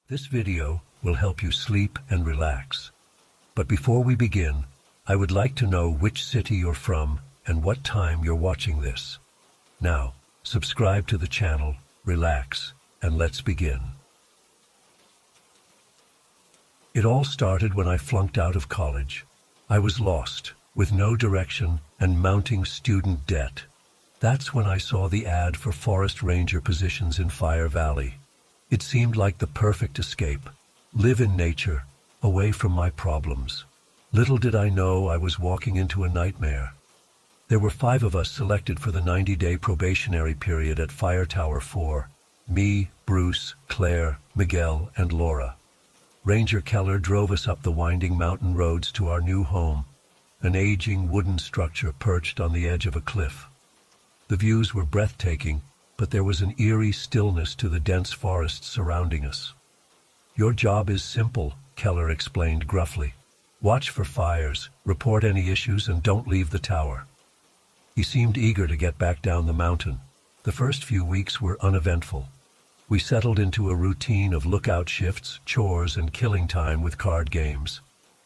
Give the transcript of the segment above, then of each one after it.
This video will help you sleep and relax. But before we begin, I would like to know which city you're from and what time you're watching this. Now, subscribe to the channel, relax, and let's begin. It all started when I flunked out of college. I was lost, with no direction and mounting student debt. That's when I saw the ad for forest ranger positions in Fire Valley. It seemed like the perfect escape. Live in nature, away from my problems. Little did I know I was walking into a nightmare. There were 5 of us selected for the 90-day probationary period at Fire Tower 4. Me, Bruce, Claire, Miguel, and Laura. Ranger Keller drove us up the winding mountain roads to our new home, an aging wooden structure perched on the edge of a cliff. The views were breathtaking, but there was an eerie stillness to the dense forests surrounding us. "Your job is simple," Keller explained gruffly. "Watch for fires, report any issues, and don't leave the tower." He seemed eager to get back down the mountain. The first few weeks were uneventful. We settled into a routine of lookout shifts, chores, and killing time with card games.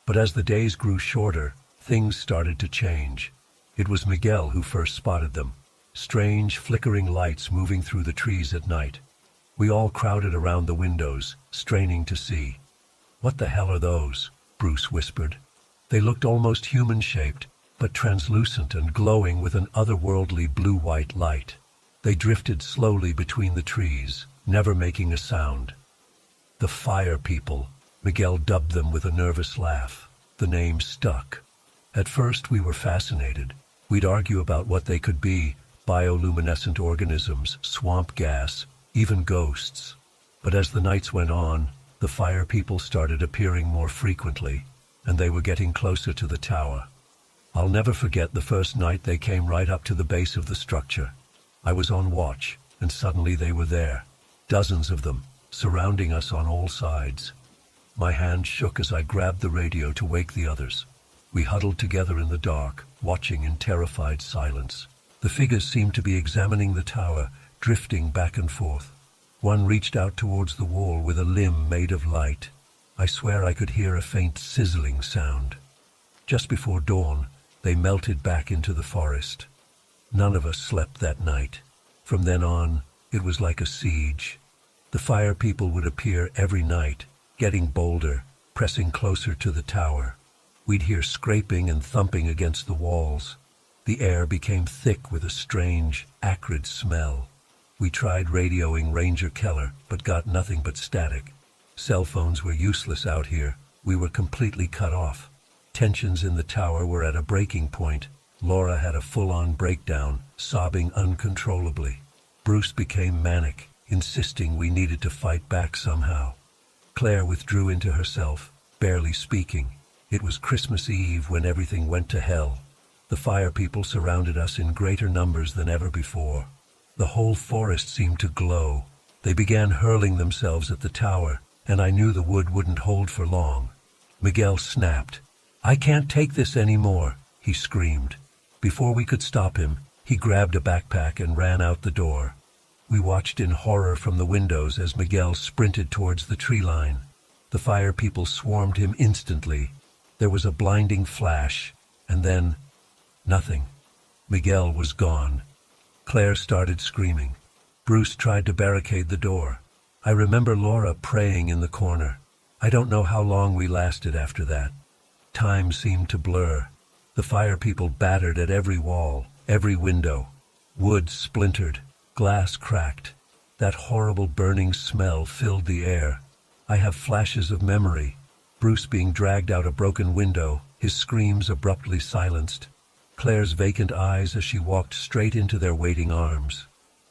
But as the days grew shorter, things started to change. It was Miguel who first spotted them. Strange, flickering lights moving through the trees at night. We all crowded around the windows, straining to see. "What the hell are those?" Bruce whispered. They looked almost human-shaped, but translucent and glowing with an otherworldly blue-white light. They drifted slowly between the trees, never making a sound. "The Fire People," Miguel dubbed them with a nervous laugh. The name stuck. At first we were fascinated. We'd argue about what they could be: bioluminescent organisms, swamp gas, even ghosts. But as the nights went on, the Fire People started appearing more frequently, and they were getting closer to the tower. I'll never forget the first night they came right up to the base of the structure. I was on watch, and suddenly they were there. Dozens of them, surrounding us on all sides. My hand shook as I grabbed the radio to wake the others. We huddled together in the dark, watching in terrified silence. The figures seemed to be examining the tower, drifting back and forth. One reached out towards the wall with a limb made of light. I swear I could hear a faint sizzling sound. Just before dawn, they melted back into the forest. None of us slept that night. From then on, it was like a siege. The Fire People would appear every night, getting bolder, pressing closer to the tower. We'd hear scraping and thumping against the walls. The air became thick with a strange, acrid smell. We tried radioing Ranger Keller, but got nothing but static. Cell phones were useless out here. We were completely cut off. Tensions in the tower were at a breaking point. Laura had a full-on breakdown, sobbing uncontrollably. Bruce became manic, insisting we needed to fight back somehow. Claire withdrew into herself, barely speaking. It was Christmas Eve when everything went to hell. The Fire People surrounded us in greater numbers than ever before. The whole forest seemed to glow. They began hurling themselves at the tower, and I knew the wood wouldn't hold for long. Miguel snapped. "I can't take this anymore," he screamed. Before we could stop him, he grabbed a backpack and ran out the door. We watched in horror from the windows as Miguel sprinted towards the tree line. The Fire People swarmed him instantly. There was a blinding flash, and then nothing. Miguel was gone. Claire started screaming. Bruce tried to barricade the door. I remember Laura praying in the corner. I don't know how long we lasted after that. Time seemed to blur. The Fire People battered at every wall, every window. Wood splintered, glass cracked. That horrible burning smell filled the air. I have flashes of memory. Bruce being dragged out a broken window, his screams abruptly silenced. Claire's vacant eyes as she walked straight into their waiting arms.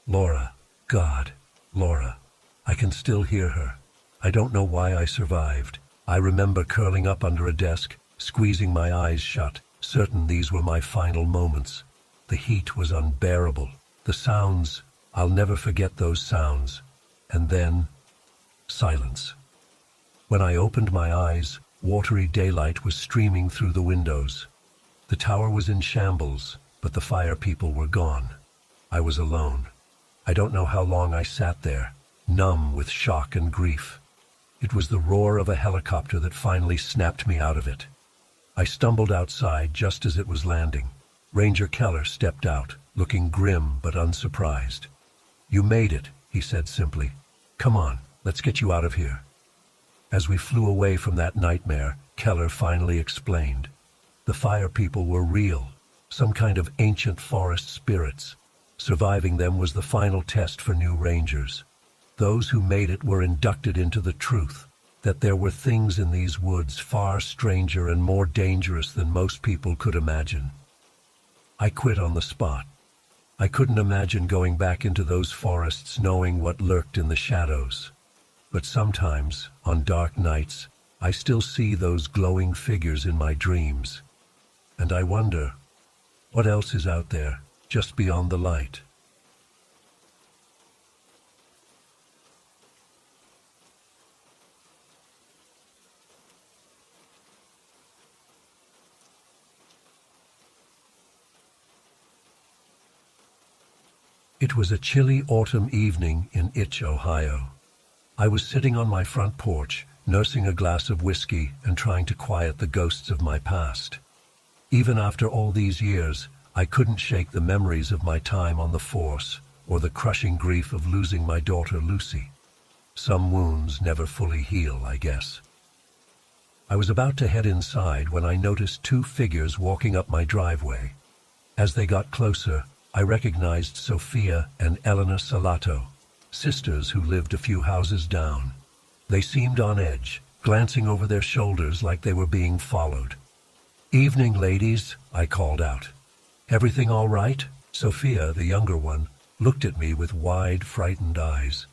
Laura. God. Laura. I can still hear her. I don't know why I survived. I remember curling up under a desk, squeezing my eyes shut, certain these were my final moments. The heat was unbearable. The sounds, I'll never forget those sounds. And then, silence. When I opened my eyes, watery daylight was streaming through the windows. The tower was in shambles, but the Fire People were gone. I was alone. I don't know how long I sat there, numb with shock and grief. It was the roar of a helicopter that finally snapped me out of it. I stumbled outside just as it was landing. Ranger Keller stepped out, looking grim but unsurprised. "You made it," he said simply. "Come on, let's get you out of here." As we flew away from that nightmare, Keller finally explained. The fire people were real, some kind of ancient forest spirits. Surviving them was the final test for new rangers. Those who made it were inducted into the truth that there were things in these woods far stranger and more dangerous than most people could imagine. I quit on the spot. I couldn't imagine going back into those forests knowing what lurked in the shadows. But sometimes, on dark nights, I still see those glowing figures in my dreams. And I wonder, what else is out there, just beyond the light? It was a chilly autumn evening in Itch, Ohio. I was sitting on my front porch, nursing a glass of whiskey and trying to quiet the ghosts of my past. Even after all these years, I couldn't shake the memories of my time on the force or the crushing grief of losing my daughter Lucy. Some wounds never fully heal, I guess. I was about to head inside when I noticed two figures walking up my driveway. As they got closer, I recognized Sophia and Elena Salato, sisters who lived a few houses down. They seemed on edge, glancing over their shoulders like they were being followed. "Evening, ladies," I called out. "Everything all right?" Sophia, the younger one, looked at me with wide, frightened eyes.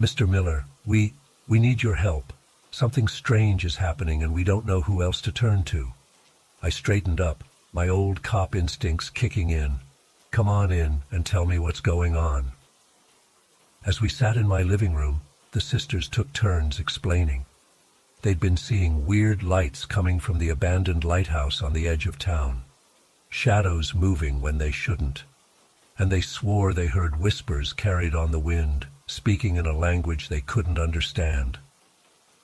"Mr. Miller, we need your help. Something strange is happening and we don't know who else to turn to." I straightened up, my old cop instincts kicking in. "Come on in and tell me what's going on." As we sat in my living room, the sisters took turns explaining. They'd been seeing weird lights coming from the abandoned lighthouse on the edge of town. Shadows moving when they shouldn't. And they swore they heard whispers carried on the wind, speaking in a language they couldn't understand.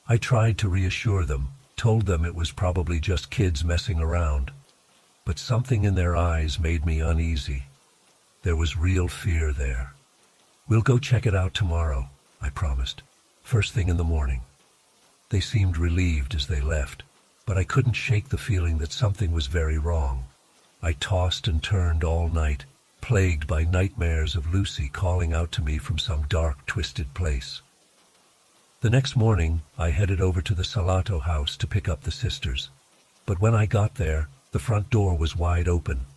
I tried to reassure them, told them it was probably just kids messing around. But something in their eyes made me uneasy. There was real fear there. "We'll go check it out tomorrow," I promised, "first thing in the morning." They seemed relieved as they left, but I couldn't shake the feeling that something was very wrong. I tossed and turned all night, plagued by nightmares of Lucy calling out to me from some dark, twisted place. The next morning, I headed over to the Salato house to pick up the sisters. But when I got there, the front door was wide open.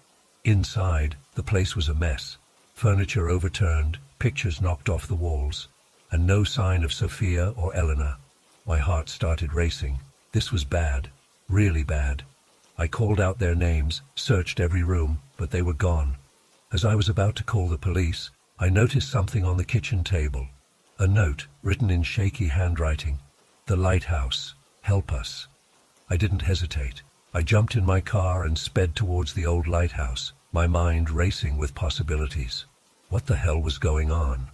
Inside, the place was a mess. Furniture overturned, pictures knocked off the walls, and no sign of Sophia or Elena. My heart started racing. This was bad, really bad. I called out their names, searched every room, but they were gone. As I was about to call the police, I noticed something on the kitchen table. A note written in shaky handwriting. "The lighthouse. Help us." I didn't hesitate. I jumped in my car and sped towards the old lighthouse, my mind racing with possibilities. What the hell was going on?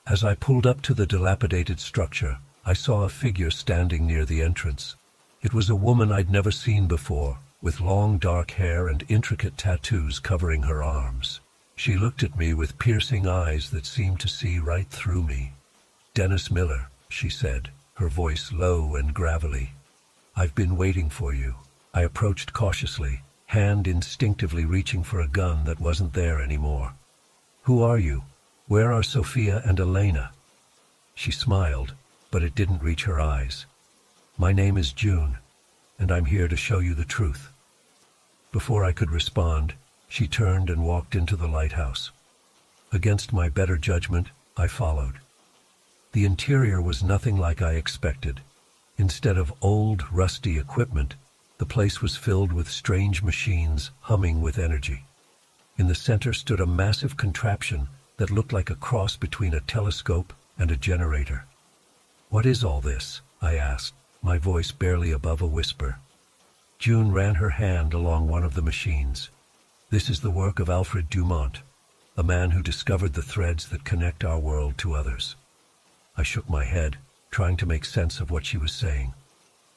As I pulled up to the dilapidated structure, I saw a figure standing near the entrance. It was a woman I'd never seen before, with long dark hair and intricate tattoos covering her arms. She looked at me with piercing eyes that seemed to see right through me. "Dennis Miller," she said, her voice low and gravelly. "I've been waiting for you." I approached cautiously, hand instinctively reaching for a gun that wasn't there anymore. "Who are you? Where are Sophia and Elena?" She smiled, but it didn't reach her eyes. "My name is June, and I'm here to show you the truth." Before I could respond, she turned and walked into the lighthouse. Against my better judgment, I followed. The interior was nothing like I expected. Instead of old, rusty equipment, the place was filled with strange machines humming with energy. In the center stood a massive contraption that looked like a cross between a telescope and a generator. "What is all this?" I asked, my voice barely above a whisper. June ran her hand along one of the machines. "This is the work of Alfred Dumont, a man who discovered the threads that connect our world to others." I shook my head, trying to make sense of what she was saying.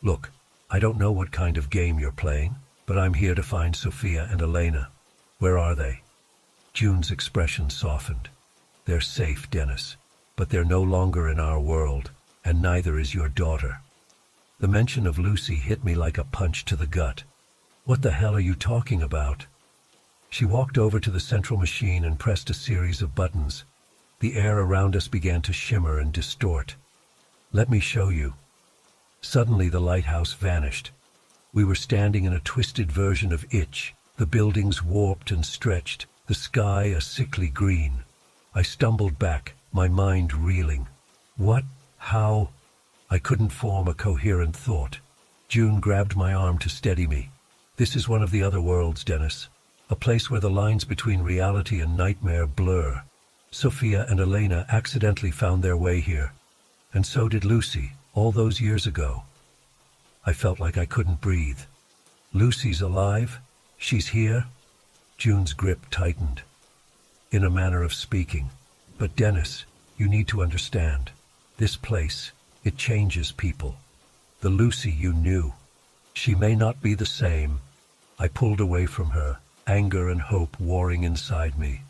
Look, I don't know what kind of game you're playing, but I'm here to find Sophia and Elena. Where are they? June's expression softened. They're safe, Dennis, but they're no longer in our world, and neither is your daughter. The mention of Lucy hit me like a punch to the gut. What the hell are you talking about? She walked over to the central machine and pressed a series of buttons. The air around us began to shimmer and distort. Let me show you. Suddenly the lighthouse vanished. We were standing in a twisted version of Itch, the buildings warped and stretched, the sky a sickly green. I stumbled back, my mind reeling. What? How? I couldn't form a coherent thought. June grabbed my arm to steady me. This is one of the other worlds, Dennis. A place where the lines between reality and nightmare blur. Sophia and Elena accidentally found their way here. And so did Lucy, all those years ago. I felt like I couldn't breathe. Lucy's alive? She's here? June's grip tightened. In a manner of speaking. But Dennis, you need to understand. This place, it changes people. The Lucy you knew. She may not be the same. I pulled away from her, anger and hope warring inside me.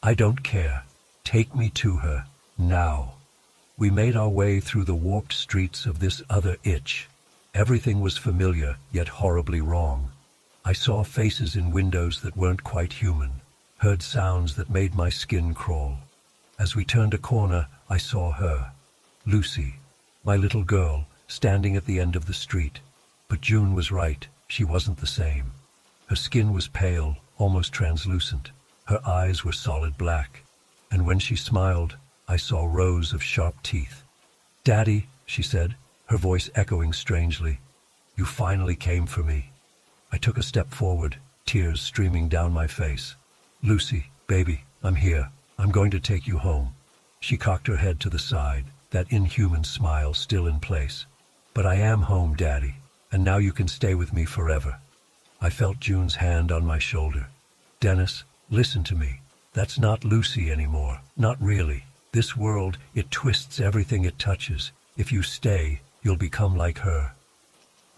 I don't care. Take me to her, now. We made our way through the warped streets of this other Itch. Everything was familiar, yet horribly wrong. I saw faces in windows that weren't quite human, heard sounds that made my skin crawl. As we turned a corner, I saw her, Lucy, my little girl, standing at the end of the street. But June was right, she wasn't the same. Her skin was pale, almost translucent. Her eyes were solid black, and when she smiled, I saw rows of sharp teeth. "Daddy," she said, her voice echoing strangely, "you finally came for me." I took a step forward, tears streaming down my face. "Lucy, baby, I'm here. I'm going to take you home." She cocked her head to the side, that inhuman smile still in place. "But I am home, Daddy, and now you can stay with me forever." I felt June's hand on my shoulder. "Dennis, listen to me. That's not Lucy anymore. Not really. This world, it twists everything it touches. If you stay, you'll become like her."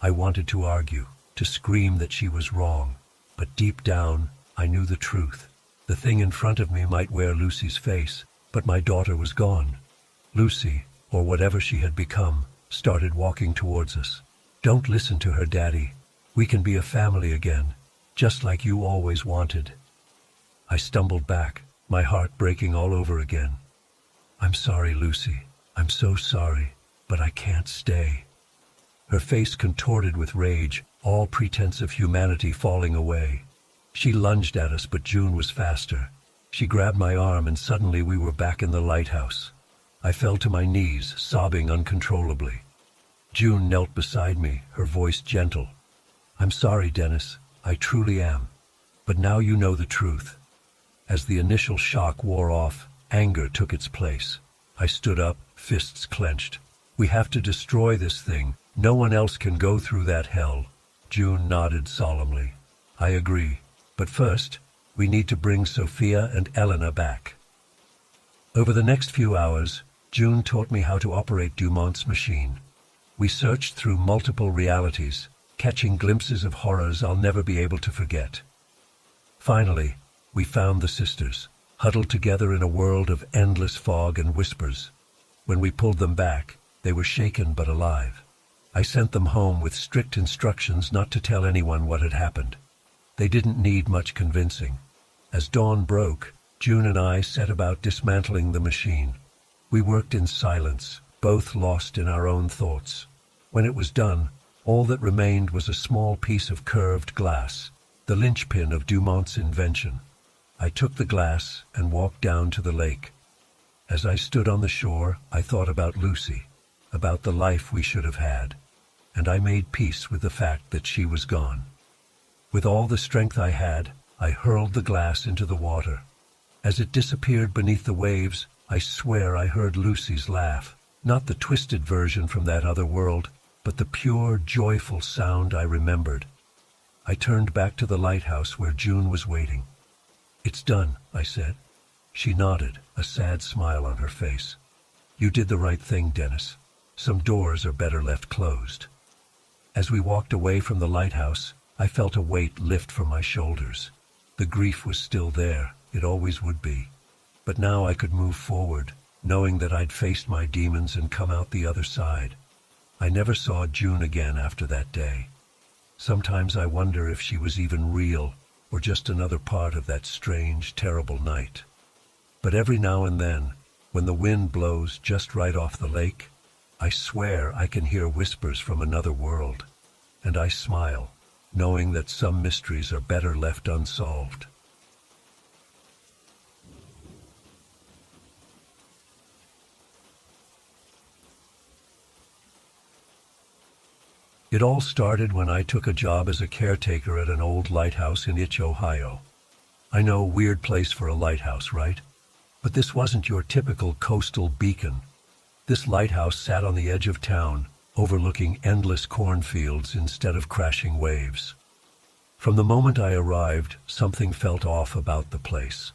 I wanted to argue, to scream that she was wrong, but deep down, I knew the truth. The thing in front of me might wear Lucy's face, but my daughter was gone. Lucy, or whatever she had become, started walking towards us. "Don't listen to her, Daddy. We can be a family again, just like you always wanted." I stumbled back, my heart breaking all over again. "I'm sorry, Lucy. I'm so sorry, but I can't stay." Her face contorted with rage, all pretense of humanity falling away. She lunged at us, but June was faster. She grabbed my arm, and suddenly we were back in the lighthouse. I fell to my knees, sobbing uncontrollably. June knelt beside me, her voice gentle. "I'm sorry, Dennis. I truly am. But now you know the truth." As the initial shock wore off, anger took its place. I stood up, fists clenched. "We have to destroy this thing. No one else can go through that hell." June nodded solemnly. "I agree. But first, we need to bring Sophia and Elena back." Over the next few hours, June taught me how to operate Dumont's machine. We searched through multiple realities, catching glimpses of horrors I'll never be able to forget. Finally, we found the sisters, huddled together in a world of endless fog and whispers. When we pulled them back, they were shaken but alive. I sent them home with strict instructions not to tell anyone what had happened. They didn't need much convincing. As dawn broke, June and I set about dismantling the machine. We worked in silence, both lost in our own thoughts. When it was done, all that remained was a small piece of curved glass, the linchpin of Dumont's invention. I took the glass and walked down to the lake. As I stood on the shore, I thought about Lucy, about the life we should have had, and I made peace with the fact that she was gone. With all the strength I had, I hurled the glass into the water. As it disappeared beneath the waves, I swear I heard Lucy's laugh, not the twisted version from that other world, but the pure, joyful sound I remembered. I turned back to the lighthouse where June was waiting. "It's done," I said. She nodded, a sad smile on her face. "You did the right thing, Dennis. Some doors are better left closed. As we walked away from the lighthouse, I felt a weight lift from my shoulders. The grief was still there, it always would be. But now I could move forward, knowing that I'd faced my demons and come out the other side. I never saw June again after that day. Sometimes I wonder if she was even real, or just another part of that strange, terrible night. But every now and then, when the wind blows just right off the lake, I swear I can hear whispers from another world, and I smile, knowing that some mysteries are better left unsolved. It all started when I took a job as a caretaker at an old lighthouse in Itch, Ohio. I know, weird place for a lighthouse, right? But this wasn't your typical coastal beacon. This lighthouse sat on the edge of town, overlooking endless cornfields instead of crashing waves. From the moment I arrived, something felt off about the place.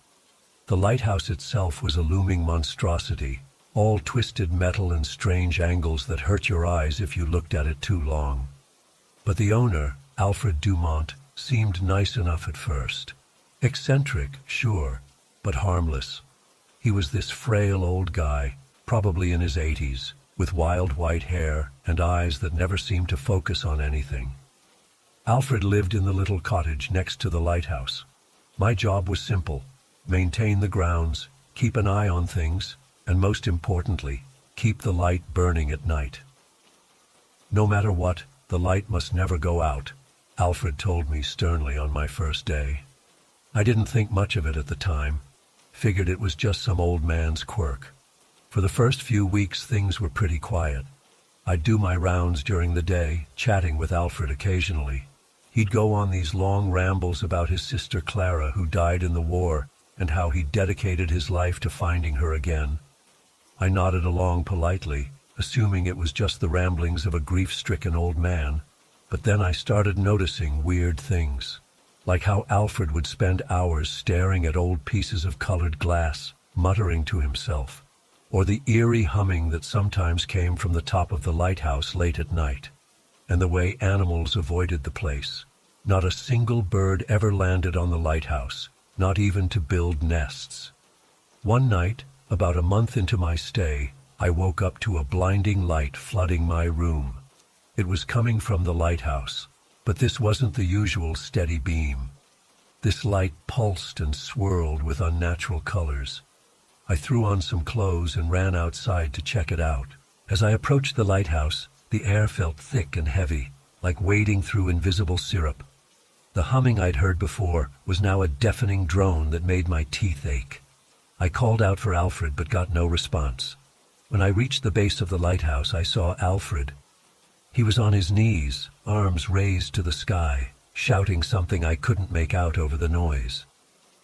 The lighthouse itself was a looming monstrosity, all twisted metal and strange angles that hurt your eyes if you looked at it too long. But the owner, Alfred Dumont, seemed nice enough at first. Eccentric, sure, but harmless. He was this frail old guy, probably in his 80s, with wild white hair and eyes that never seemed to focus on anything. Alfred lived in the little cottage next to the lighthouse. My job was simple: maintain the grounds, keep an eye on things, and most importantly, keep the light burning at night. No matter what, the light must never go out, Alfred told me sternly on my first day. I didn't think much of it at the time, figured it was just some old man's quirk. For the first few weeks things were pretty quiet. I'd do my rounds during the day, chatting with Alfred occasionally. He'd go on these long rambles about his sister Clara, who died in the war, and how he dedicated his life to finding her again. I nodded along politely, assuming it was just the ramblings of a grief-stricken old man, but then I started noticing weird things, like how Alfred would spend hours staring at old pieces of colored glass, muttering to himself, or the eerie humming that sometimes came from the top of the lighthouse late at night, and the way animals avoided the place. Not a single bird ever landed on the lighthouse, not even to build nests. One night, about a month into my stay, I woke up to a blinding light flooding my room. It was coming from the lighthouse, but this wasn't the usual steady beam. This light pulsed and swirled with unnatural colors. I threw on some clothes and ran outside to check it out. As I approached the lighthouse, the air felt thick and heavy, like wading through invisible syrup. The humming I'd heard before was now a deafening drone that made my teeth ache. I called out for Alfred but got no response. When I reached the base of the lighthouse, I saw Alfred. He was on his knees, arms raised to the sky, shouting something I couldn't make out over the noise.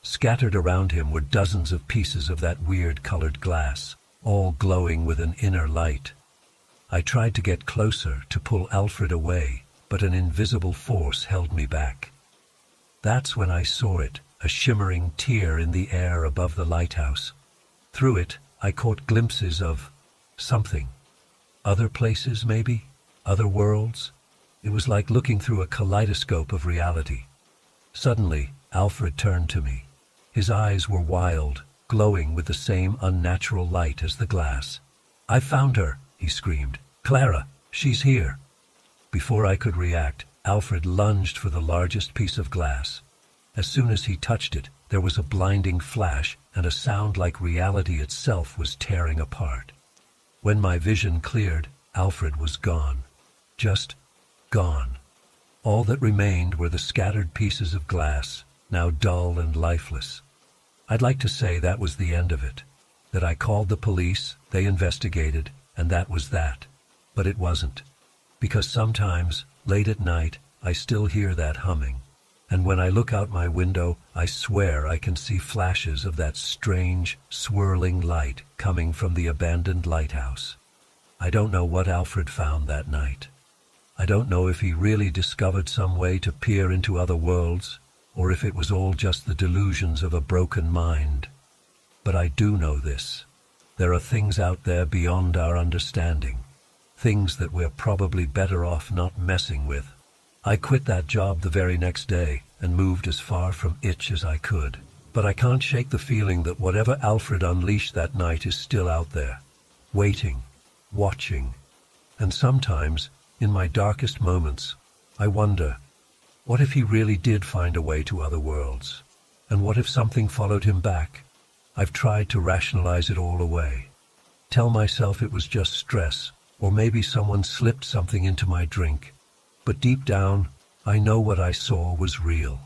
Scattered around him were dozens of pieces of that weird colored glass, all glowing with an inner light. I tried to get closer, to pull Alfred away, but an invisible force held me back. That's when I saw it, a shimmering tear in the air above the lighthouse. Through it, I caught glimpses of something. Other places, maybe? Other worlds? It was like looking through a kaleidoscope of reality. Suddenly, Alfred turned to me. His eyes were wild, glowing with the same unnatural light as the glass. "I found her," he screamed. "Clara, she's here." Before I could react, Alfred lunged for the largest piece of glass. As soon as he touched it, there was a blinding flash and a sound like reality itself was tearing apart. When my vision cleared, Alfred was gone. Just gone. All that remained were the scattered pieces of glass, now dull and lifeless. I'd like to say that was the end of it, that I called the police, they investigated, and that was that. But it wasn't. Because sometimes, late at night, I still hear that humming. And when I look out my window, I swear I can see flashes of that strange, swirling light coming from the abandoned lighthouse. I don't know what Alfred found that night. I don't know if he really discovered some way to peer into other worlds, or if it was all just the delusions of a broken mind. But I do know this. There are things out there beyond our understanding. things that we're probably better off not messing with. I quit that job the very next day and moved as far from itch as I could. But I can't shake the feeling that whatever Alfred unleashed that night is still out there, waiting, watching. And sometimes, in my darkest moments, I wonder, what if he really did find a way to other worlds? And what if something followed him back? I've tried to rationalize it all away. Tell myself it was just stress, or maybe someone slipped something into my drink. But deep down, I know what I saw was real.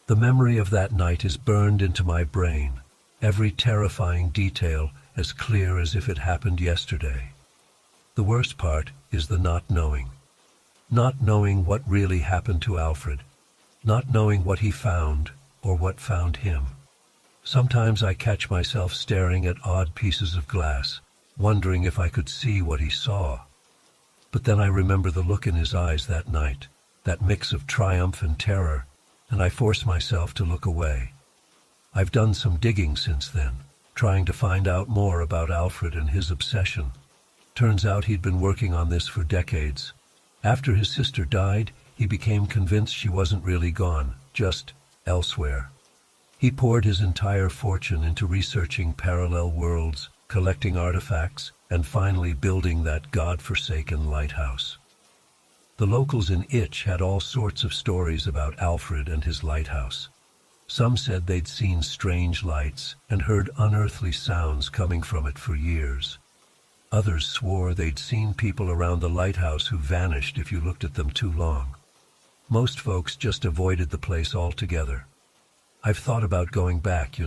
The memory of that night is burned into my brain, every terrifying detail as clear as if it happened yesterday. The worst part is the not knowing. Not knowing what really happened to Alfred. Not knowing what he found or what found him. Sometimes I catch myself staring at odd pieces of glass, wondering if I could see what he saw. But then I remember the look in his eyes that night, that mix of triumph and terror, and I force myself to look away. I've done some digging since then, trying to find out more about Alfred and his obsession. Turns out he'd been working on this for decades. After his sister died, he became convinced she wasn't really gone, just elsewhere. He poured his entire fortune into researching parallel worlds, collecting artifacts, and finally building that god-forsaken lighthouse. The locals in Itch had all sorts of stories about Alfred and his lighthouse. Some said they'd seen strange lights and heard unearthly sounds coming from it for years. Others swore they'd seen people around the lighthouse who vanished if you looked at them too long. Most folks just avoided the place altogether. I've thought about going back,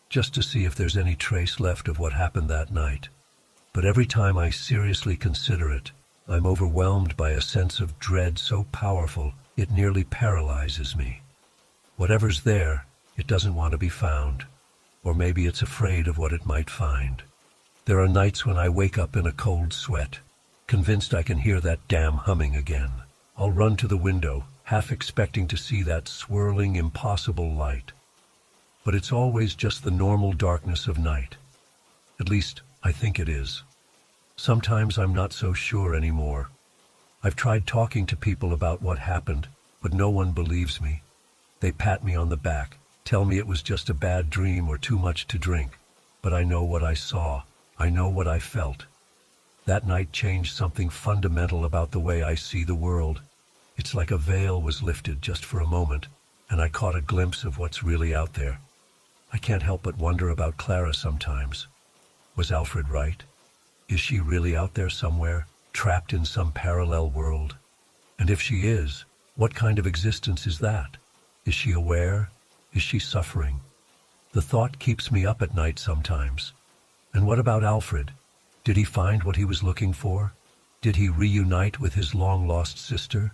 just to see if there's any trace left of what happened that night. But every time I seriously consider it, I'm overwhelmed by a sense of dread so powerful it nearly paralyzes me. Whatever's there, it doesn't want to be found. Or maybe it's afraid of what it might find. There are nights when I wake up in a cold sweat, convinced I can hear that damn humming again. I'll run to the window, half expecting to see that swirling, impossible light. But it's always just the normal darkness of night. At least, I think it is. Sometimes I'm not so sure anymore. I've tried talking to people about what happened, but no one believes me. They pat me on the back, tell me it was just a bad dream or too much to drink. But I know what I saw. I know what I felt. That night changed something fundamental about the way I see the world. It's like a veil was lifted just for a moment, and I caught a glimpse of what's really out there. I can't help but wonder about Clara sometimes. Was Alfred right? Is she really out there somewhere, trapped in some parallel world? And if she is, what kind of existence is that? Is she aware? Is she suffering? The thought keeps me up at night sometimes. And what about Alfred? Did he find what he was looking for? Did he reunite with his long-lost sister?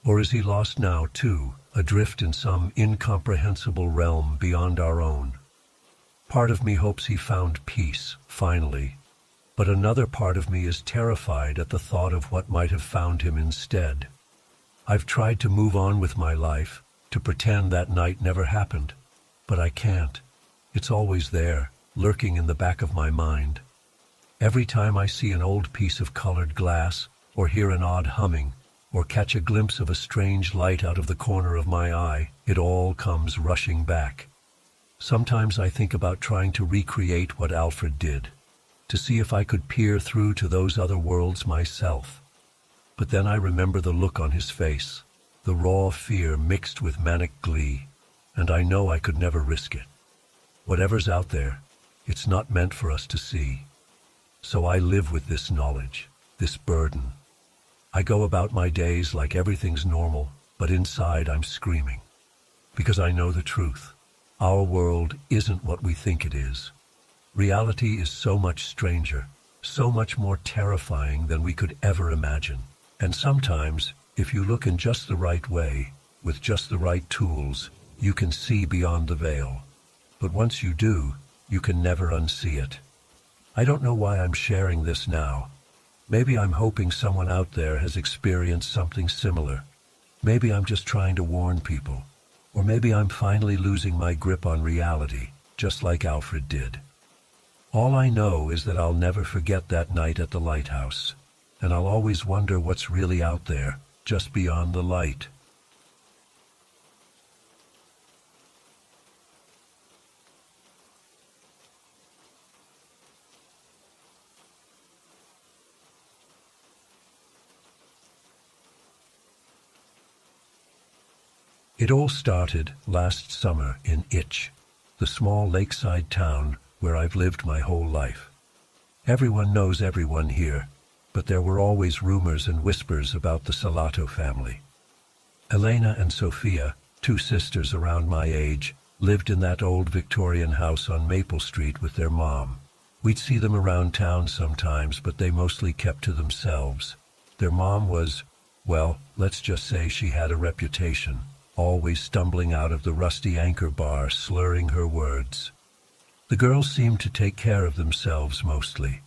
Or is he lost now, too, adrift in some incomprehensible realm beyond our own? Part of me hopes he found peace, finally. But another part of me is terrified at the thought of what might have found him instead. I've tried to move on with my life, to pretend that night never happened. But I can't. It's always there, lurking in the back of my mind. Every time I see an old piece of colored glass, or hear an odd humming, or catch a glimpse of a strange light out of the corner of my eye, it all comes rushing back. Sometimes I think about trying to recreate what Alfred did, to see if I could peer through to those other worlds myself. But then I remember the look on his face, the raw fear mixed with manic glee, and I know I could never risk it. Whatever's out there, it's not meant for us to see. So I live with this knowledge, this burden. I go about my days like everything's normal, but inside I'm screaming. Because I know the truth. Our world isn't what we think it is. Reality is so much stranger, so much more terrifying than we could ever imagine. And sometimes, if you look in just the right way, with just the right tools, you can see beyond the veil. But once you do, you can never unsee it. I don't know why I'm sharing this now. Maybe I'm hoping someone out there has experienced something similar. Maybe I'm just trying to warn people. Or maybe I'm finally losing my grip on reality, just like Alfred did. All I know is that I'll never forget that night at the lighthouse. and I'll always wonder what's really out there, just beyond the light. It all started last summer in Itch, the small lakeside town where I've lived my whole life. Everyone knows everyone here, but there were always rumors and whispers about the Salato family. Elena and Sophia, two sisters around my age, lived in that old Victorian house on Maple Street with their mom. We'd see them around town sometimes, but they mostly kept to themselves. Their mom was, well, let's just say she had a reputation, always stumbling out of the rusty Anchor bar, slurring her words. The girls seemed to take care of themselves mostly.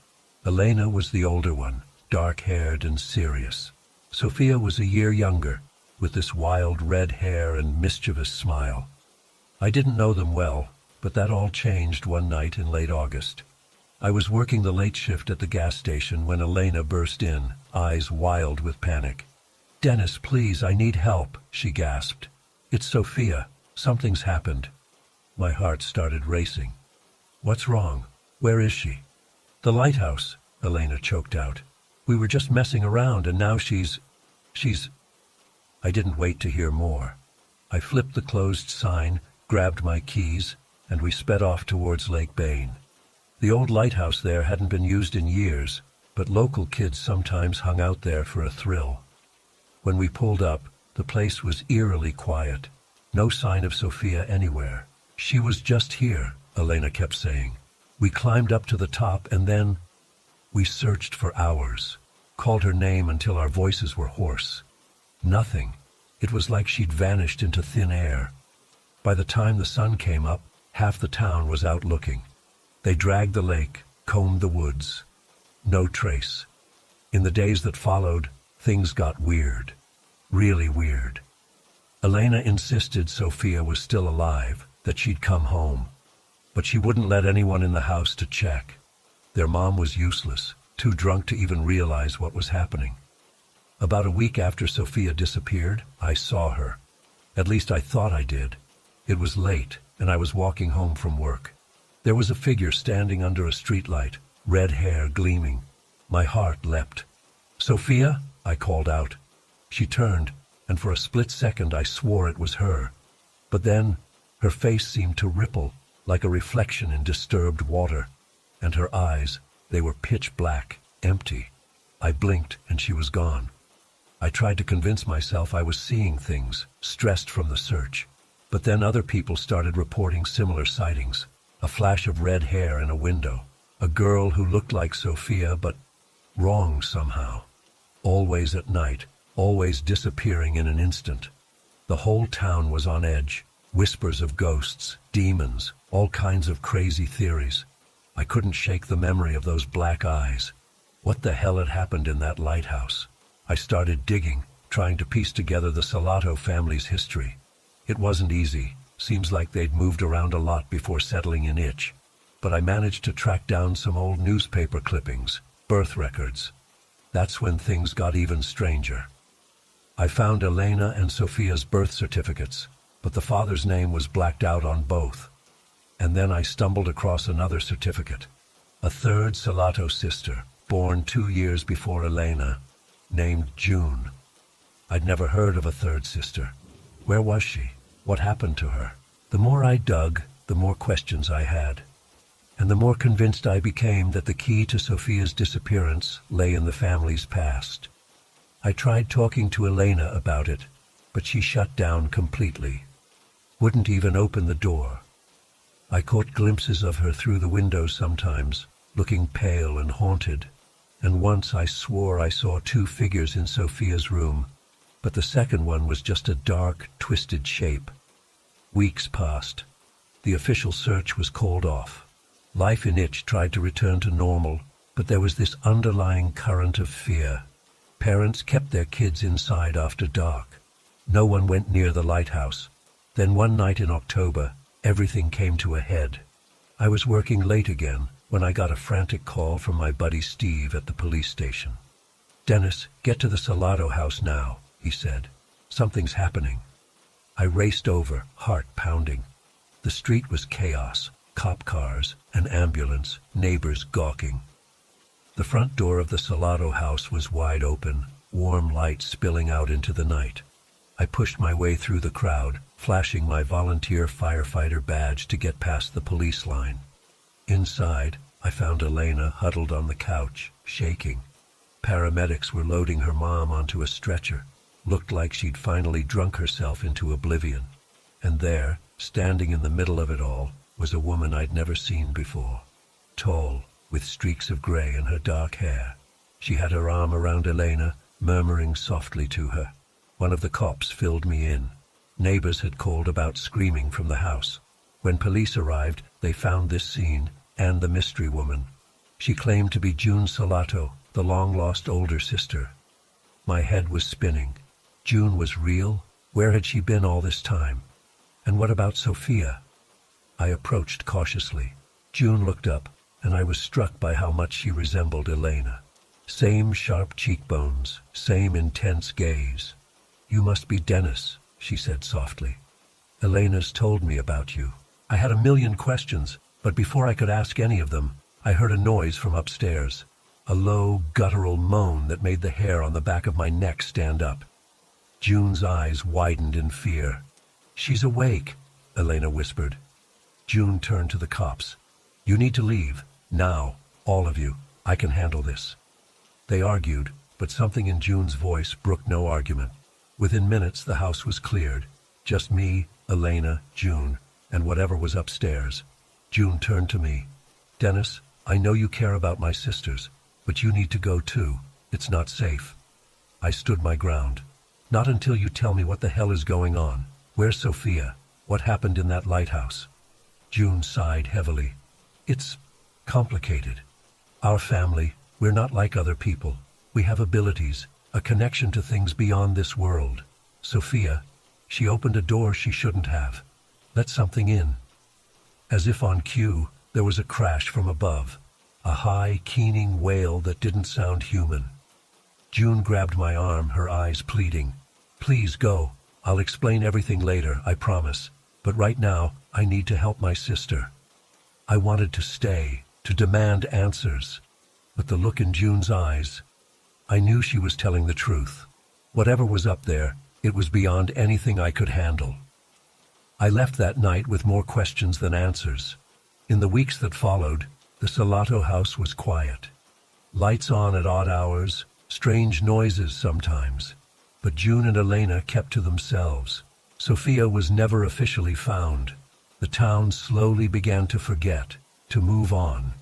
Elena was the older one, dark-haired and serious. Sophia was a year younger, with this wild red hair and mischievous smile. I didn't know them well, but that all changed one night in late August. I was working the late shift at the gas station when Elena burst in, eyes wild with panic. "Dennis, please, I need help," she gasped. "It's Sophia. Something's happened." My heart started racing. "What's wrong? Where is she?" "The lighthouse," Elena choked out. "We were just messing around and now she's... I didn't wait to hear more. I flipped the closed sign, grabbed my keys, and we sped off towards Lake Bain. The old lighthouse there hadn't been used in years, but local kids sometimes hung out there for a thrill. When we pulled up, the place was eerily quiet. No sign of Sophia anywhere. "She was just here," Elena kept saying. "We climbed up to the top and then..." We searched for hours, called her name until our voices were hoarse. Nothing. It was like she'd vanished into thin air. By the time the sun came up, half the town was out looking. They dragged the lake, combed the woods. No trace. In the days that followed, things got weird. Really weird. Elena insisted Sophia was still alive, that she'd come home. But she wouldn't let anyone in the house to check. Their mom was useless, too drunk to even realize what was happening. About a week after Sophia disappeared, I saw her. At least I thought I did. It was late, and I was walking home from work. There was a figure standing under a streetlight, red hair gleaming. My heart leapt. "Sophia?" I called out. She turned, and for a split second I swore it was her. But then, her face seemed to ripple, like a reflection in disturbed water. And her eyes, they were pitch black, empty. I blinked, and she was gone. I tried to convince myself I was seeing things, stressed from the search. But then other people started reporting similar sightings. A flash of red hair in a window. A girl who looked like Sophia, but wrong somehow. Always at night. Always disappearing in an instant. The whole town was on edge. Whispers of ghosts, demons, all kinds of crazy theories. I couldn't shake the memory of those black eyes. What the hell had happened in that lighthouse? I started digging, trying to piece together the Salato family's history. It wasn't easy. Seems like they'd moved around a lot before settling in Itch. But I managed to track down some old newspaper clippings, birth records. That's when things got even stranger. I found Elena and Sophia's birth certificates, but the father's name was blacked out on both. And then I stumbled across another certificate. A third Salato sister, born 2 years before Elena, named June. I'd never heard of a third sister. Where was she? What happened to her? The more I dug, the more questions I had. And the more convinced I became that the key to Sophia's disappearance lay in the family's past. I tried talking to Elena about it, but she shut down completely. Wouldn't even open the door. I caught glimpses of her through the window sometimes, looking pale and haunted. And once I swore I saw 2 figures in Sophia's room, but the second one was just a dark, twisted shape. Weeks passed. The official search was called off. Life in Itch tried to return to normal, but there was this underlying current of fear. Parents kept their kids inside after dark. No one went near the lighthouse. Then one night in October, everything came to a head. I was working late again when I got a frantic call from my buddy Steve at the police station. "Dennis, get to the Salado house now," he said. "Something's happening." I raced over, heart pounding. The street was chaos, cop cars, an ambulance, neighbors gawking. The front door of the Salado house was wide open, warm light spilling out into the night. I pushed my way through the crowd, flashing my volunteer firefighter badge to get past the police line. Inside, I found Elena huddled on the couch, shaking. Paramedics were loading her mom onto a stretcher. Looked like she'd finally drunk herself into oblivion. And there, standing in the middle of it all, was a woman I'd never seen before. Tall, with streaks of gray in her dark hair. She had her arm around Elena, murmuring softly to her. One of the cops filled me in. Neighbors had called about screaming from the house. When police arrived, they found this scene and the mystery woman. She claimed to be June Salato, the long-lost older sister. My head was spinning. June was real? Where had she been all this time? And what about Sophia? I approached cautiously. June looked up, and I was struck by how much she resembled Elena. Same sharp cheekbones, same intense gaze. "You must be Dennis," she said softly. "Elena's told me about you." I had a million questions, but before I could ask any of them, I heard a noise from upstairs. A low, guttural moan that made the hair on the back of my neck stand up. June's eyes widened in fear. "She's awake," Elena whispered. June turned to the cops. "You need to leave. Now. All of you. I can handle this." They argued, but something in June's voice brooked no argument. Within minutes, the house was cleared. Just me, Elena, June, and whatever was upstairs. June turned to me. "Dennis, I know you care about my sisters, but you need to go too. It's not safe." I stood my ground. "Not until you tell me what the hell is going on. Where's Sophia? What happened in that lighthouse?" June sighed heavily. "It's complicated. Our family, we're not like other people. We have abilities, a connection to things beyond this world. Sophia, she opened a door she shouldn't have. Let something in." As if on cue, there was a crash from above. A high, keening wail that didn't sound human. June grabbed my arm, her eyes pleading. "Please go. I'll explain everything later, I promise. But right now, I need to help my sister." I wanted to stay, to demand answers. But the look in June's eyes, I knew she was telling the truth. Whatever was up there, it was beyond anything I could handle. I left that night with more questions than answers. In the weeks that followed, the Salato house was quiet. Lights on at odd hours, strange noises sometimes. But June and Elena kept to themselves. Sophia was never officially found. The town slowly began to forget, to move on.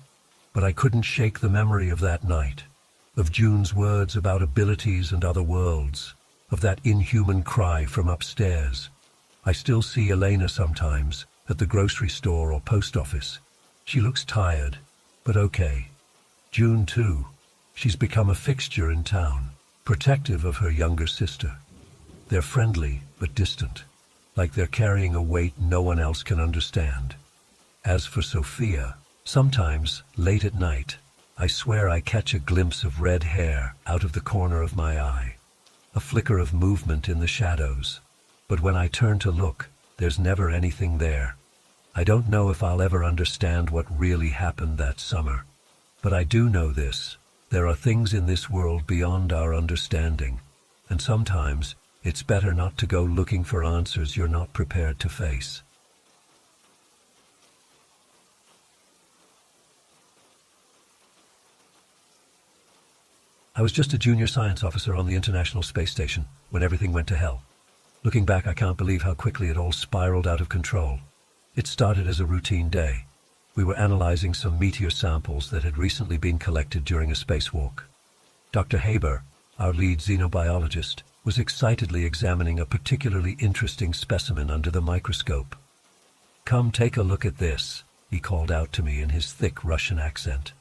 But I couldn't shake the memory of that night, of June's words about abilities and other worlds, of that inhuman cry from upstairs. I still see Elena sometimes, at the grocery store or post office. She looks tired, but okay. June too. She's become a fixture in town, protective of her younger sister. They're friendly, but distant, like they're carrying a weight no one else can understand. As for Sophia, sometimes, late at night, I swear I catch a glimpse of red hair out of the corner of my eye, a flicker of movement in the shadows. But when I turn to look, there's never anything there. I don't know if I'll ever understand what really happened that summer. But I do know this. There are things in this world beyond our understanding. And sometimes, it's better not to go looking for answers you're not prepared to face. I was just a junior science officer on the International Space Station when everything went to hell. Looking back, I can't believe how quickly it all spiraled out of control. It started as a routine day. We were analyzing some meteor samples that had recently been collected during a spacewalk. Dr. Haber, our lead xenobiologist, was excitedly examining a particularly interesting specimen under the microscope. "Come take a look at this," he called out to me in his thick Russian accent.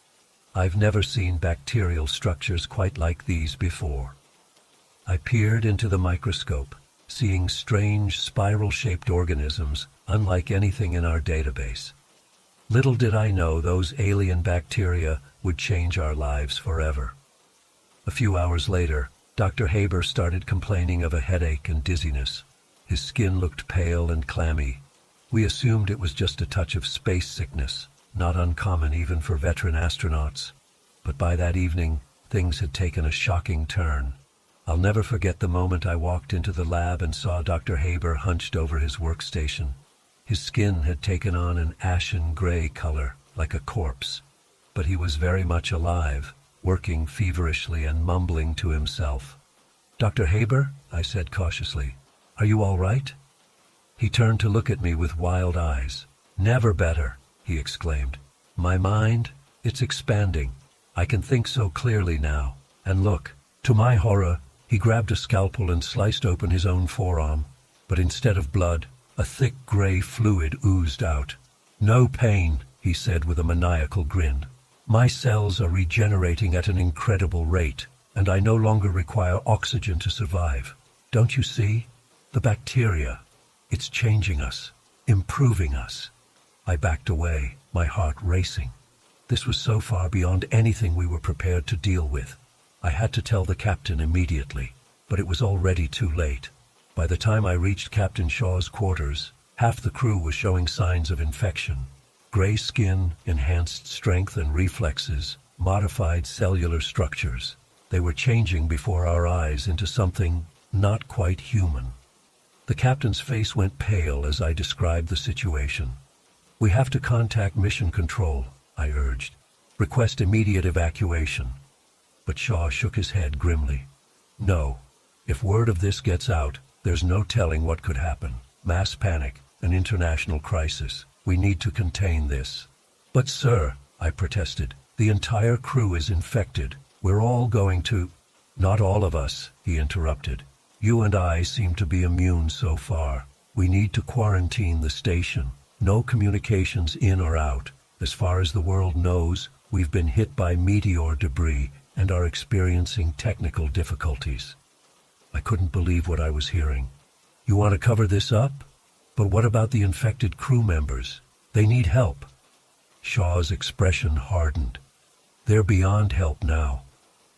"I've never seen bacterial structures quite like these before." I peered into the microscope, seeing strange spiral-shaped organisms unlike anything in our database. Little did I know those alien bacteria would change our lives forever. A few hours later, Dr. Haber started complaining of a headache and dizziness. His skin looked pale and clammy. We assumed it was just a touch of space sickness, not uncommon even for veteran astronauts. But by that evening, things had taken a shocking turn. I'll never forget the moment I walked into the lab and saw Dr. Haber hunched over his workstation. His skin had taken on an ashen gray color, like a corpse. But he was very much alive, working feverishly and mumbling to himself. "Dr. Haber," I said cautiously, "are you all right?" He turned to look at me with wild eyes. "Never better," he exclaimed. "My mind, it's expanding. I can think so clearly now. And look." To my horror, he grabbed a scalpel and sliced open his own forearm. But instead of blood, a thick gray fluid oozed out. "No pain," he said with a maniacal grin. "My cells are regenerating at an incredible rate, and I no longer require oxygen to survive. Don't you see? The bacteria. It's changing us, improving us." I backed away, my heart racing. This was so far beyond anything we were prepared to deal with. I had to tell the captain immediately, but it was already too late. By the time I reached Captain Shaw's quarters, half the crew was showing signs of infection. Gray skin, enhanced strength and reflexes, modified cellular structures. They were changing before our eyes into something not quite human. The captain's face went pale as I described the situation. "We have to contact Mission Control," I urged. "Request immediate evacuation." But Shaw shook his head grimly. "No. If word of this gets out, there's no telling what could happen. Mass panic, an international crisis. We need to contain this." "But sir," I protested, "the entire crew is infected. We're all going to—" "Not all of us," he interrupted. "You and I seem to be immune so far. We need to quarantine the station. No communications in or out. As far as the world knows, we've been hit by meteor debris and are experiencing technical difficulties." I couldn't believe what I was hearing. "You want to cover this up? But what about the infected crew members? They need help." Shaw's expression hardened. "They're beyond help now.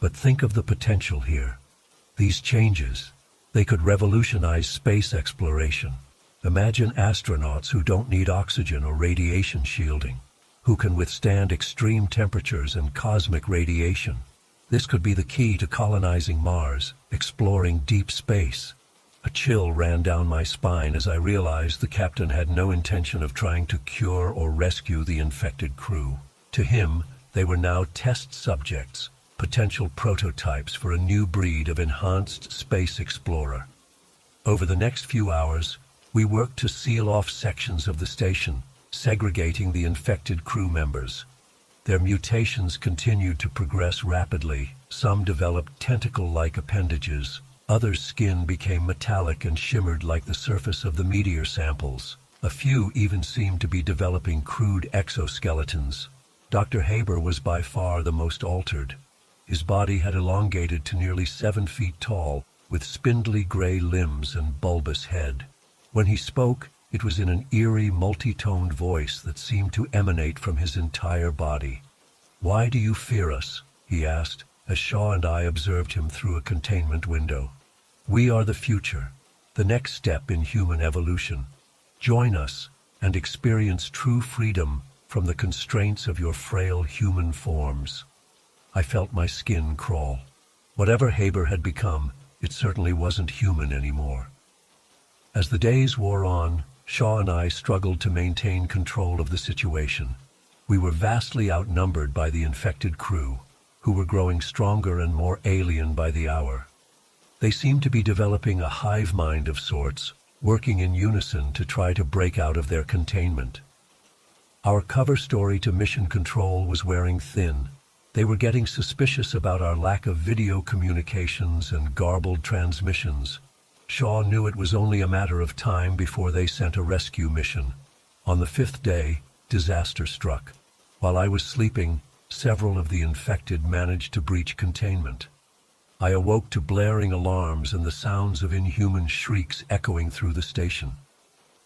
But think of the potential here. These changes, they could revolutionize space exploration. Imagine astronauts who don't need oxygen or radiation shielding, who can withstand extreme temperatures and cosmic radiation. This could be the key to colonizing Mars, exploring deep space." A chill ran down my spine as I realized the captain had no intention of trying to cure or rescue the infected crew. To him, they were now test subjects, potential prototypes for a new breed of enhanced space explorer. Over the next few hours, we worked to seal off sections of the station, segregating the infected crew members. Their mutations continued to progress rapidly. Some developed tentacle-like appendages. Others' skin became metallic and shimmered like the surface of the meteor samples. A few even seemed to be developing crude exoskeletons. Dr. Haber was by far the most altered. His body had elongated to nearly 7 feet tall, with spindly gray limbs and bulbous head. When he spoke, it was in an eerie, multi-toned voice that seemed to emanate from his entire body. "Why do you fear us?" he asked, as Shaw and I observed him through a containment window. "We are the future, the next step in human evolution. Join us and experience true freedom from the constraints of your frail human forms." I felt my skin crawl. Whatever Haber had become, it certainly wasn't human anymore. As the days wore on, Shaw and I struggled to maintain control of the situation. We were vastly outnumbered by the infected crew, who were growing stronger and more alien by the hour. They seemed to be developing a hive mind of sorts, working in unison to try to break out of their containment. Our cover story to Mission Control was wearing thin. They were getting suspicious about our lack of video communications and garbled transmissions. Shaw knew it was only a matter of time before they sent a rescue mission. On the 5th day, disaster struck. While I was sleeping, several of the infected managed to breach containment. I awoke to blaring alarms and the sounds of inhuman shrieks echoing through the station.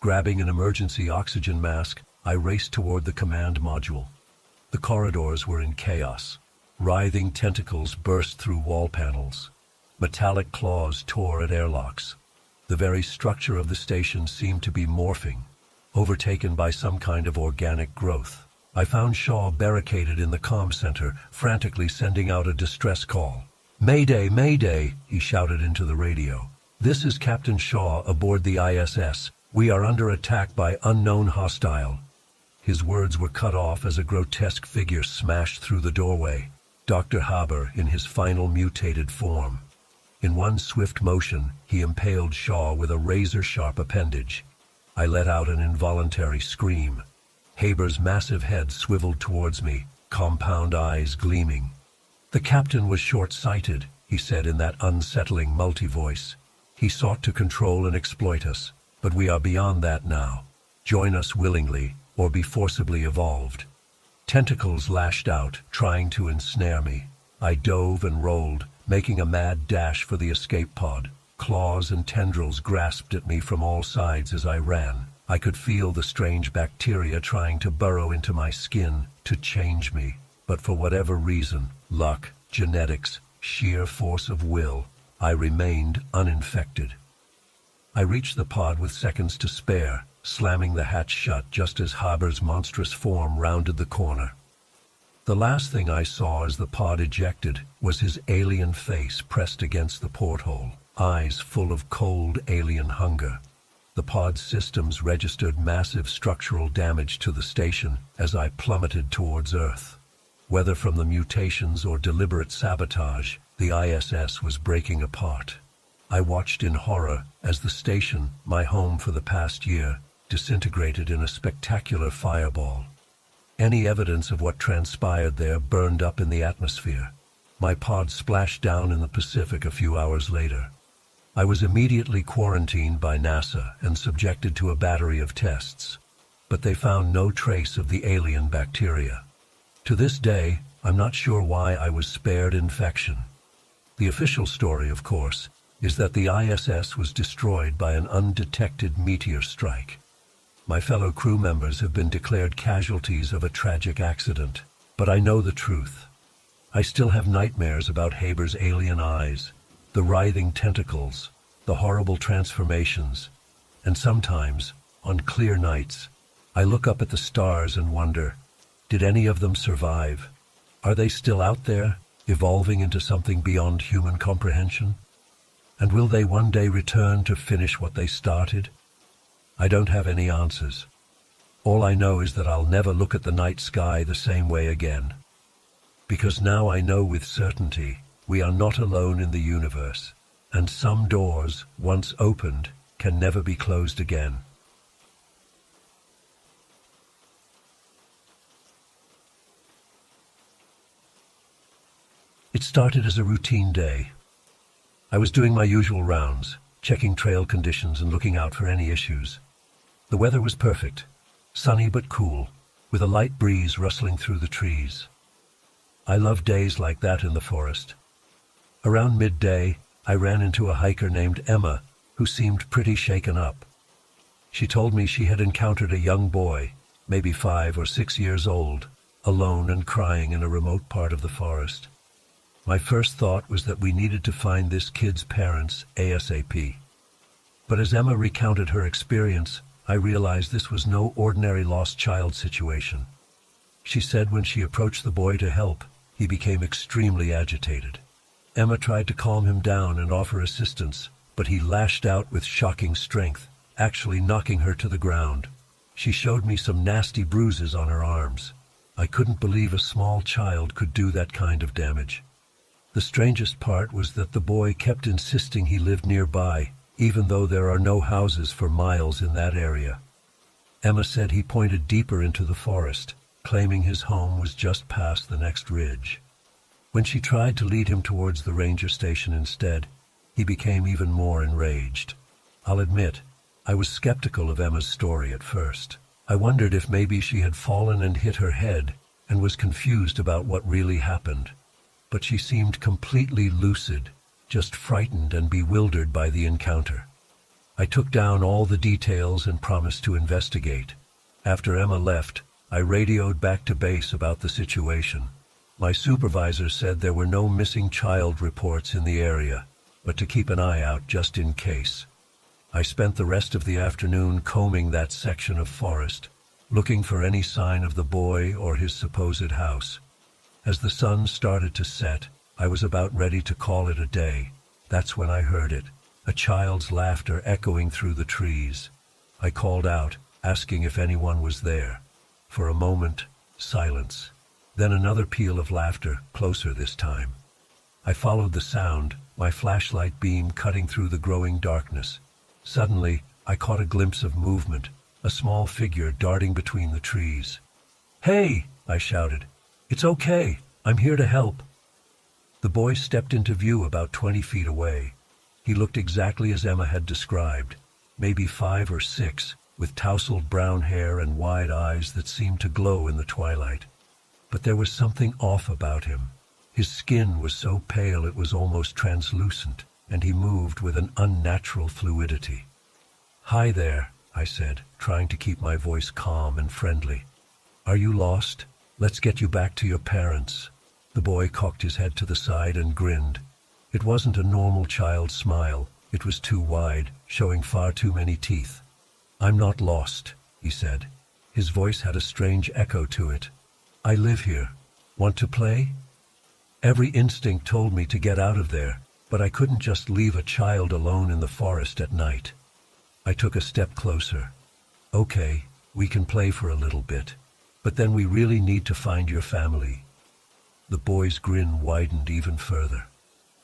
Grabbing an emergency oxygen mask, I raced toward the command module. The corridors were in chaos. Writhing tentacles burst through wall panels. Metallic claws tore at airlocks. The very structure of the station seemed to be morphing, overtaken by some kind of organic growth. I found Shaw barricaded in the comm center, frantically sending out a distress call. "Mayday, Mayday," he shouted into the radio. "This is Captain Shaw aboard the ISS. We are under attack by unknown hostile." His words were cut off as a grotesque figure smashed through the doorway. Dr. Haber in his final mutated form. In one swift motion, he impaled Shaw with a razor-sharp appendage. I let out an involuntary scream. Haber's massive head swiveled towards me, compound eyes gleaming. "The captain was short-sighted," he said in that unsettling multi-voice. "He sought to control and exploit us, but we are beyond that now. Join us willingly, or be forcibly evolved." Tentacles lashed out, trying to ensnare me. I dove and rolled, making a mad dash for the escape pod. Claws and tendrils grasped at me from all sides as I ran. I could feel the strange bacteria trying to burrow into my skin, to change me. But for whatever reason, luck, genetics, sheer force of will, I remained uninfected. I reached the pod with seconds to spare, slamming the hatch shut just as Haber's monstrous form rounded the corner. The last thing I saw as the pod ejected was his alien face pressed against the porthole, eyes full of cold alien hunger. The pod's systems registered massive structural damage to the station as I plummeted towards Earth. Whether from the mutations or deliberate sabotage, the ISS was breaking apart. I watched in horror as the station, my home for the past year, disintegrated in a spectacular fireball. Any evidence of what transpired there burned up in the atmosphere. My pod splashed down in the Pacific a few hours later. I was immediately quarantined by NASA and subjected to a battery of tests, but they found no trace of the alien bacteria. To this day, I'm not sure why I was spared infection. The official story, of course, is that the ISS was destroyed by an undetected meteor strike. My fellow crew members have been declared casualties of a tragic accident, but I know the truth. I still have nightmares about Haber's alien eyes, the writhing tentacles, the horrible transformations, and sometimes, on clear nights, I look up at the stars and wonder, did any of them survive? Are they still out there, evolving into something beyond human comprehension? And will they one day return to finish what they started? I don't have any answers. All I know is that I'll never look at the night sky the same way again. Because now I know with certainty we are not alone in the universe, and some doors, once opened, can never be closed again. It started as a routine day. I was doing my usual rounds, checking trail conditions and looking out for any issues. The weather was perfect, sunny but cool, with a light breeze rustling through the trees. I love days like that in the forest. Around midday, I ran into a hiker named Emma, who seemed pretty shaken up. She told me she had encountered a young boy, maybe 5 or 6 years old, alone and crying in a remote part of the forest. My first thought was that we needed to find this kid's parents ASAP. But as Emma recounted her experience, I realized this was no ordinary lost child situation. She said when she approached the boy to help, he became extremely agitated. Emma tried to calm him down and offer assistance, but he lashed out with shocking strength, actually knocking her to the ground. She showed me some nasty bruises on her arms. I couldn't believe a small child could do that kind of damage. The strangest part was that the boy kept insisting he lived nearby, even though there are no houses for miles in that area. Emma said he pointed deeper into the forest, claiming his home was just past the next ridge. When she tried to lead him towards the ranger station instead, he became even more enraged. I'll admit, I was skeptical of Emma's story at first. I wondered if maybe she had fallen and hit her head and was confused about what really happened. But she seemed completely lucid, just frightened and bewildered by the encounter. I took down all the details and promised to investigate. After Emma left, I radioed back to base about the situation. My supervisor said there were no missing child reports in the area, but to keep an eye out just in case. I spent the rest of the afternoon combing that section of forest, looking for any sign of the boy or his supposed house. As the sun started to set, I was about ready to call it a day. That's when I heard it, a child's laughter echoing through the trees. I called out, asking if anyone was there. For a moment, silence. Then another peal of laughter, closer this time. I followed the sound, my flashlight beam cutting through the growing darkness. Suddenly, I caught a glimpse of movement, a small figure darting between the trees. "Hey!" I shouted. "It's okay. I'm here to help." The boy stepped into view about 20 feet away. He looked exactly as Emma had described, maybe 5 or 6, with tousled brown hair and wide eyes that seemed to glow in the twilight. But there was something off about him. His skin was so pale it was almost translucent, and he moved with an unnatural fluidity. "Hi there," I said, trying to keep my voice calm and friendly. "Are you lost? Let's get you back to your parents." The boy cocked his head to the side and grinned. It wasn't a normal child's smile. It was too wide, showing far too many teeth. "I'm not lost," he said. His voice had a strange echo to it. "I live here. Want to play?" Every instinct told me to get out of there, but I couldn't just leave a child alone in the forest at night. I took a step closer. "Okay, we can play for a little bit, but then we really need to find your family." The boy's grin widened even further.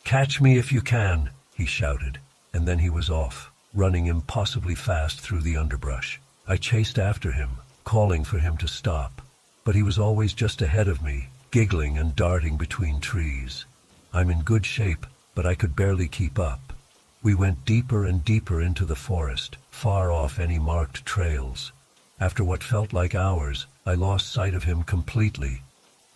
"Catch me if you can," he shouted, and then he was off, running impossibly fast through the underbrush. I chased after him, calling for him to stop, but he was always just ahead of me, giggling and darting between trees. I'm in good shape, but I could barely keep up. We went deeper and deeper into the forest, far off any marked trails. After what felt like hours, I lost sight of him completely.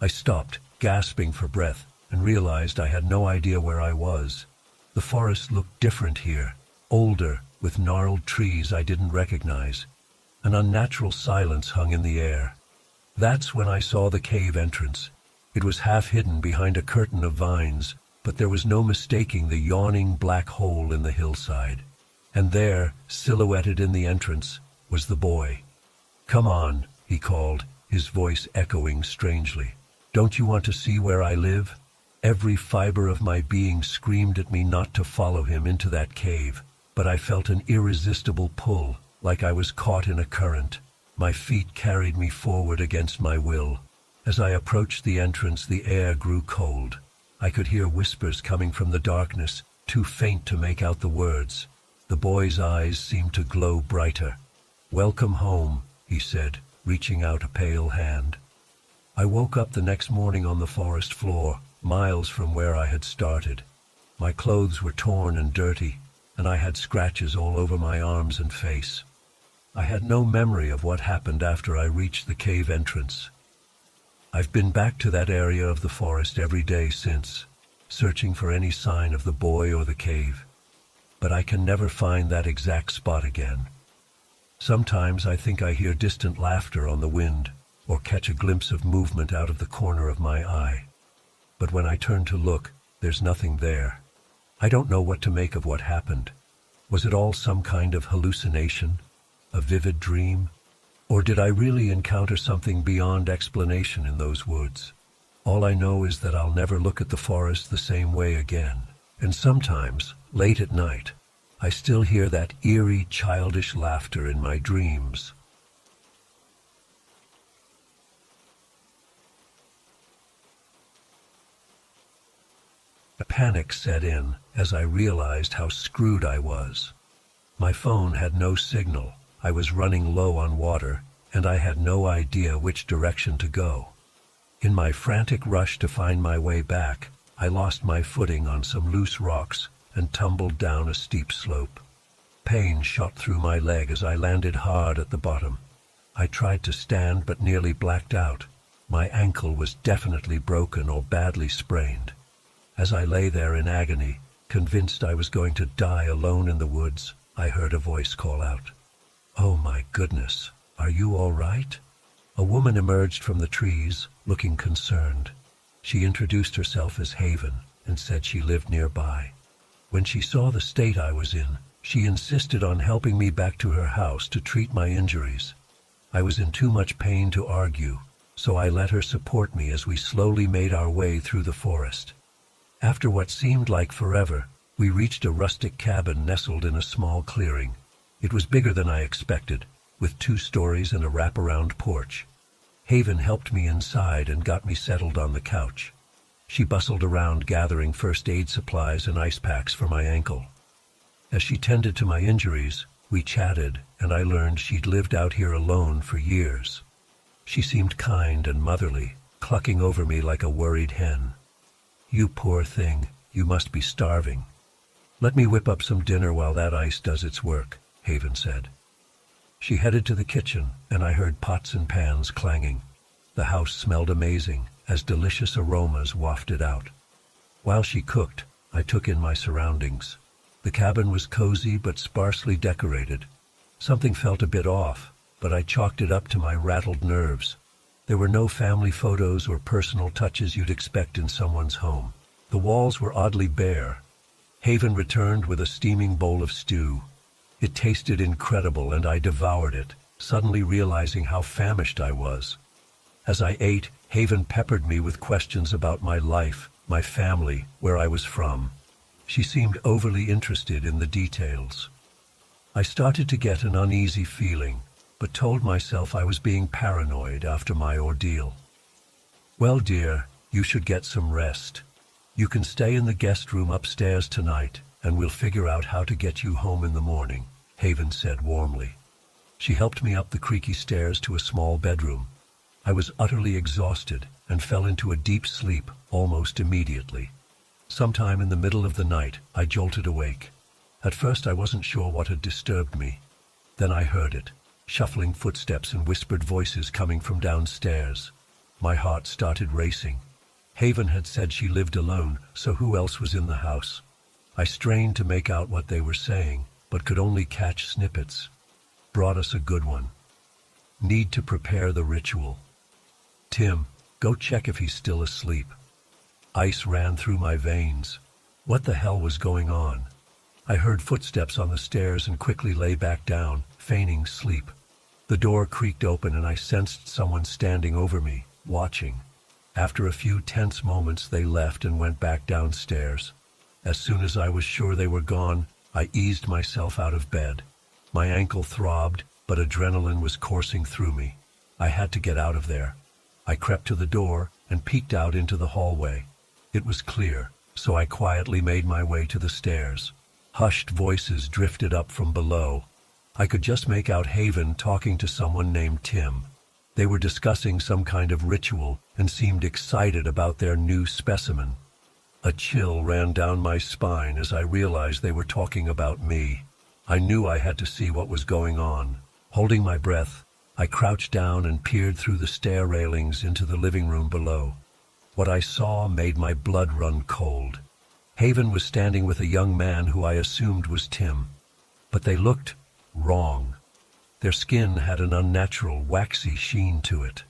I stopped, gasping for breath, and realized I had no idea where I was. The forest looked different here, older, with gnarled trees I didn't recognize. An unnatural silence hung in the air. That's when I saw the cave entrance. It was half hidden behind a curtain of vines, but there was no mistaking the yawning black hole in the hillside. And there, silhouetted in the entrance, was the boy. "Come on," he called, his voice echoing strangely. "Don't you want to see where I live?" Every fiber of my being screamed at me not to follow him into that cave, but I felt an irresistible pull, like I was caught in a current. My feet carried me forward against my will. As I approached the entrance, the air grew cold. I could hear whispers coming from the darkness, too faint to make out the words. The boy's eyes seemed to glow brighter. "Welcome home," he said, reaching out a pale hand. I woke up the next morning on the forest floor, miles from where I had started. My clothes were torn and dirty, and I had scratches all over my arms and face. I had no memory of what happened after I reached the cave entrance. I've been back to that area of the forest every day since, searching for any sign of the boy or the cave. But I can never find that exact spot again. Sometimes I think I hear distant laughter on the wind, or catch a glimpse of movement out of the corner of my eye. But when I turn to look, there's nothing there. I don't know what to make of what happened. Was it all some kind of hallucination? A vivid dream? Or did I really encounter something beyond explanation in those woods? All I know is that I'll never look at the forest the same way again. And sometimes, late at night, I still hear that eerie, childish laughter in my dreams. A panic set in as I realized how screwed I was. My phone had no signal. I was running low on water, and I had no idea which direction to go. In my frantic rush to find my way back, I lost my footing on some loose rocks and tumbled down a steep slope. Pain shot through my leg as I landed hard at the bottom. I tried to stand but nearly blacked out. My ankle was definitely broken or badly sprained. As I lay there in agony, convinced I was going to die alone in the woods, I heard a voice call out, "Oh my goodness, are you all right?" A woman emerged from the trees, looking concerned. She introduced herself as Haven and said she lived nearby. When she saw the state I was in, she insisted on helping me back to her house to treat my injuries. I was in too much pain to argue, so I let her support me as we slowly made our way through the forest. After what seemed like forever, we reached a rustic cabin nestled in a small clearing. It was bigger than I expected, with 2 stories and a wraparound porch. Haven helped me inside and got me settled on the couch. She bustled around gathering first aid supplies and ice packs for my ankle. As she tended to my injuries, we chatted, and I learned she'd lived out here alone for years. She seemed kind and motherly, clucking over me like a worried hen. "You poor thing, you must be starving. Let me whip up some dinner while that ice does its work," Haven said. She headed to the kitchen, and I heard pots and pans clanging. The house smelled amazing, as delicious aromas wafted out. While she cooked, I took in my surroundings. The cabin was cozy but sparsely decorated. Something felt a bit off, but I chalked it up to my rattled nerves. There were no family photos or personal touches you'd expect in someone's home. The walls were oddly bare. Haven returned with a steaming bowl of stew. It tasted incredible, and I devoured it, suddenly realizing how famished I was. As I ate, Haven peppered me with questions about my life, my family, where I was from. She seemed overly interested in the details. I started to get an uneasy feeling, but told myself I was being paranoid after my ordeal. "Well, dear, you should get some rest. You can stay in the guest room upstairs tonight, and we'll figure out how to get you home in the morning," Haven said warmly. She helped me up the creaky stairs to a small bedroom. I was utterly exhausted and fell into a deep sleep almost immediately. Sometime in the middle of the night, I jolted awake. At first I wasn't sure what had disturbed me. Then I heard it, shuffling footsteps and whispered voices coming from downstairs. My heart started racing. Haven had said she lived alone, so who else was in the house? I strained to make out what they were saying, but could only catch snippets. "Brought us a good one. Need to prepare the ritual. Tim, go check if he's still asleep." Ice ran through my veins. What the hell was going on? I heard footsteps on the stairs and quickly lay back down, feigning sleep. The door creaked open and I sensed someone standing over me, watching. After a few tense moments, they left and went back downstairs. As soon as I was sure they were gone, I eased myself out of bed. My ankle throbbed, but adrenaline was coursing through me. I had to get out of there. I crept to the door and peeked out into the hallway. It was clear, so I quietly made my way to the stairs. Hushed voices drifted up from below. I could just make out Haven talking to someone named Tim. They were discussing some kind of ritual and seemed excited about their new specimen. A chill ran down my spine as I realized they were talking about me. I knew I had to see what was going on. Holding my breath, I crouched down and peered through the stair railings into the living room below. What I saw made my blood run cold. Haven was standing with a young man who I assumed was Tim. But they looked wrong. Their skin had an unnatural, waxy sheen to it.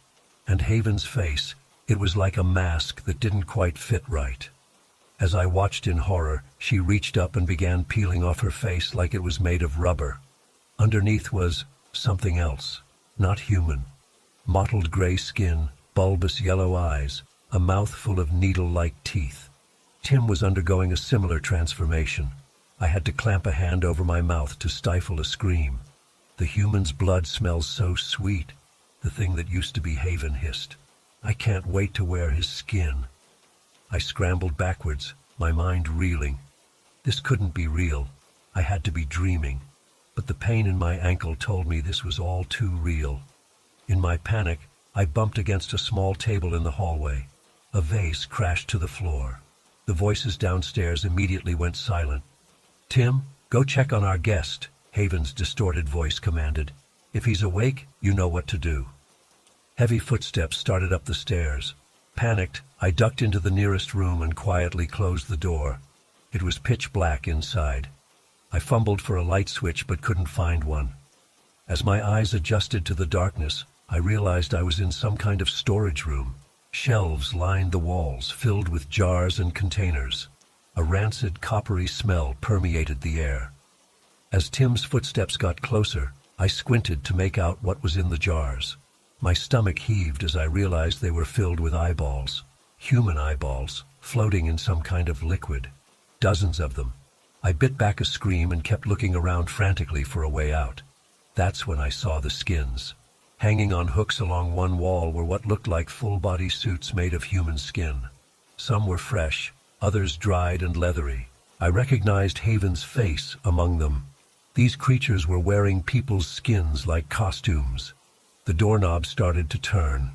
And Haven's face, it was like a mask that didn't quite fit right. As I watched in horror, she reached up and began peeling off her face like it was made of rubber. Underneath was something else, not human. Mottled gray skin, bulbous yellow eyes, a mouth full of needle-like teeth. Tim was undergoing a similar transformation. I had to clamp a hand over my mouth to stifle a scream. "The human's blood smells so sweet," the thing that used to be Haven hissed. "I can't wait to wear his skin." I scrambled backwards, my mind reeling. This couldn't be real. I had to be dreaming. But the pain in my ankle told me this was all too real. In my panic, I bumped against a small table in the hallway. A vase crashed to the floor. The voices downstairs immediately went silent. "Tim, go check on our guest," Haven's distorted voice commanded. "If he's awake, you know what to do." Heavy footsteps started up the stairs. Panicked, I ducked into the nearest room and quietly closed the door. It was pitch black inside. I fumbled for a light switch but couldn't find one. As my eyes adjusted to the darkness, I realized I was in some kind of storage room. Shelves lined the walls, filled with jars and containers. A rancid, coppery smell permeated the air. As Tim's footsteps got closer, I squinted to make out what was in the jars. My stomach heaved as I realized they were filled with eyeballs. Human eyeballs, floating in some kind of liquid. Dozens of them. I bit back a scream and kept looking around frantically for a way out. That's when I saw the skins. Hanging on hooks along one wall were what looked like full-body suits made of human skin. Some were fresh, others dried and leathery. I recognized Haven's face among them. These creatures were wearing people's skins like costumes. The doorknob started to turn.